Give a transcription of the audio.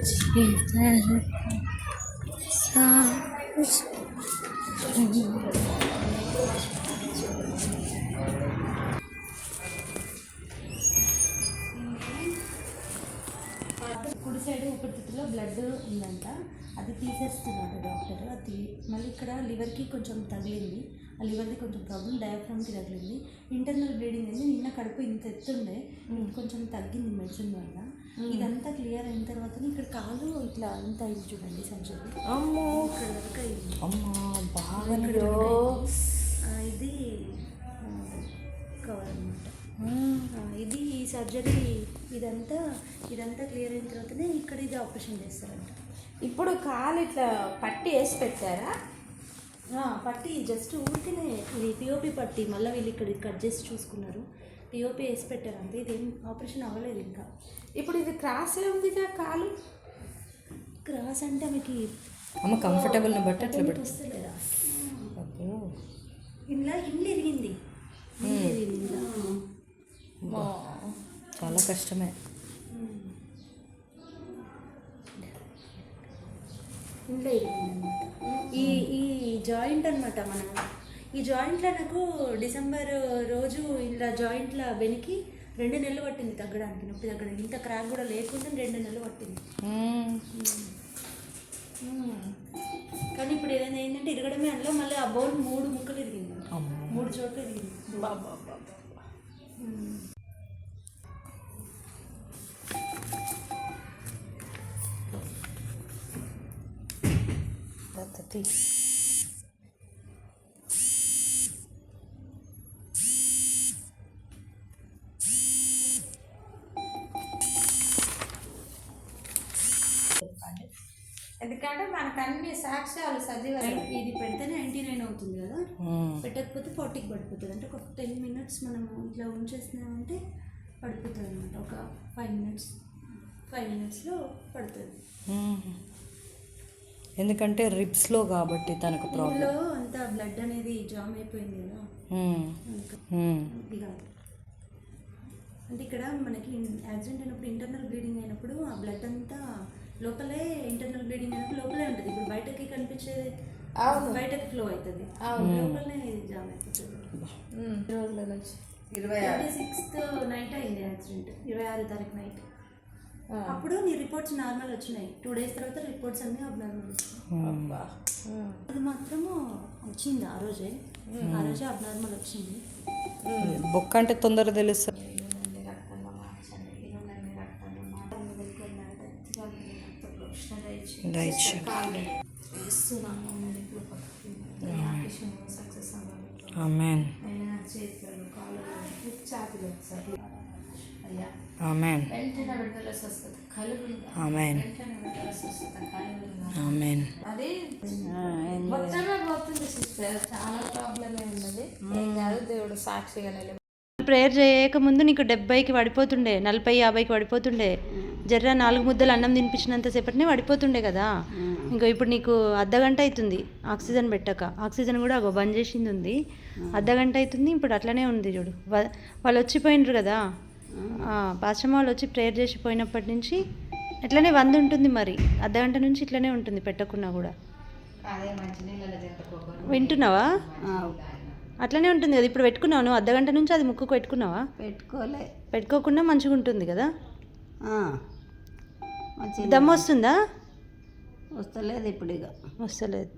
కుడి side ఊపిరితిత్తులో blood ఉందంట, అది తీసేస్తున్నాడు డాక్టర్. అది మళ్ళీ ఇక్కడ లివర్కి కొంచెం తగిలింది, ఆ లివర్ది కొంచెం ప్రాబ్లం, డయాఫ్రామ్కి తగిలింది. ఇంటర్నల్ బ్లీడింగ్ అయింది. నిన్న కడుపు ఇంత ఎత్తుండే, కొంచెం తగ్గింది మెడిసిన్ వల్ల. ఇదంతా క్లియర్ అయిన తర్వాత ఇక్కడ కాలు ఇట్లా అంత అయింది చూడండి సర్జరీ. అమ్మో, ఇక్కడ వరకు అయింది. అమ్మా బాగా ఇది కవర్ అనమాట. ఇది ఈ సర్జరీ ఇదంతా క్లియర్ అయిన తర్వాతనే ఇక్కడ ఇది ఆపరేషన్ చేస్తారంట. ఇప్పుడు కాలు ఇట్లా పట్టి వేసి పెట్టారా? పట్టి జస్ట్ ఊరికనే, ఇది పిఓపి పట్టి, మళ్ళీ వీళ్ళు ఇక్కడ కట్ చేసి చూసుకున్నారు, పిఓపి వేసి పెట్టారు అంతే. ఇదేం ఆపరేషన్ అవ్వలేదు ఇంకా. ఇప్పుడు ఇది క్రాస్ ఉందిగా కాలు? క్రాస్ అంటే ఆమెకి కంఫర్టబుల్ని బట్టి అట్లా వస్తలేదా? ఇంట్లో ఇరిగింది. చాలా కష్టమే. ఇంట్లో ఇరిగింది అనమాట. ఈ జాయింట్ అనమాట. ఈ జాయింట్లో నాకు డిసెంబర్ రోజు ఇలా జాయింట్లో వెనికి 2 నెలలు పట్టింది తగ్గడానికి, నొప్పి తగ్గడానికి. ఇంత క్రాక్ కూడా లేకుండా 2 నెలలు పట్టింది. కానీ ఇప్పుడు ఏదైనా ఏంటంటే ఇరగడమే, అందులో మళ్ళీ ఆ బోన్ 3 ముక్కలు ఇరిగింది, 3 చోట్ల ఇరిగింది. ఎందుకంటే మనకు అన్ని సాక్ష్యాలు సజీవాలు. ఇది పెడితేనే 99 అవుతుంది కదా, పెట్టకపోతే 40కి పడిపోతుంది. అంటే ఒక 10 minutes మనం ఇట్లా ఉంచేస్తున్నామంటే పడిపోతుంది అనమాట. ఒక 5 minutesలో పడుతుంది. ఎందుకంటే రిబ్స్లో కాబట్టి తనకు ప్రాబ్లం, అంతా బ్లడ్ అనేది జామ్ అయిపోయింది కదా. ఇలా అంటే ఇక్కడ మనకి యాక్సిడెంట్ అయినప్పుడు ఇంటర్నల్ బ్లీడింగ్ అయినప్పుడు ఆ బ్లడ్ అంతా లోపలే, ఇంటర్నల్ బ్లీడింగ్ అయినప్పుడు లోపలే ఉంటుంది. ఇప్పుడు బయటకి కనిపించేది బయటకి ఫ్లో అవుతుంది, లోపలనే జామ్ అయిపోతుంది. 26th నైట్ అయింది యాక్సిడెంట్, 26వ తారీఖు నైట్. అప్పుడు నీ రిపోర్ట్స్ నార్మల్ వచ్చినాయి. 2 days తర్వాత రిపోర్ట్స్ అన్నీ అబ్నార్మల్ వచ్చినాయి. అది మాత్రము వచ్చింది ఆ రోజే అబ్నార్మల్ వచ్చింది. బొక్క అంటే తొందరగా తెలుస్తుంది. ఆమేన్, ఆమేన్, ఆమేన్, ఆమేన్. అది మొత్తమే పోతుంది సిస్టర్, చాలా ప్రాబ్లమే ఉన్నది. దేవుడు సాక్షిగా నిలబడి ప్రేయర్ చేయకముందు నీకు 70కి పడిపోతుండే, 40-50కి పడిపోతుండే. జర్ర 4 ముద్దలు అన్నం తినిపించినంతసేపటినే పడిపోతుండే కదా. ఇంకా ఇప్పుడు నీకు అర్ధగంట అవుతుంది ఆక్సిజన్ పెట్టక. ఆక్సిజన్ కూడా బంద్ చేసింది ఉంది, అర్ధగంట అవుతుంది. ఇప్పుడు అట్లనే ఉంది చూడు. వాళ్ళు వచ్చిపోయినరు కదా, పాశ్రమ వాళ్ళు వచ్చి ప్రేయర్ చేసి పోయినప్పటి నుంచి ఇట్లనే 100 ఉంటుంది. మరి అర్ధగంట నుంచి ఇట్లనే ఉంటుంది పెట్టకున్నా కూడా. వింటున్నావా? అట్లనే ఉంటుంది కదా. ఇప్పుడు పెట్టుకున్నావు నువ్వు, అర్ధగంట నుంచి అది ముక్కుకు పెట్టుకున్నావా? పెట్టుకోకుండా మంచిగా ఉంటుంది కదా. దమ్ము వస్తుందా? వస్తలేదు ఇప్పుడు, ఇక వస్తలేదు.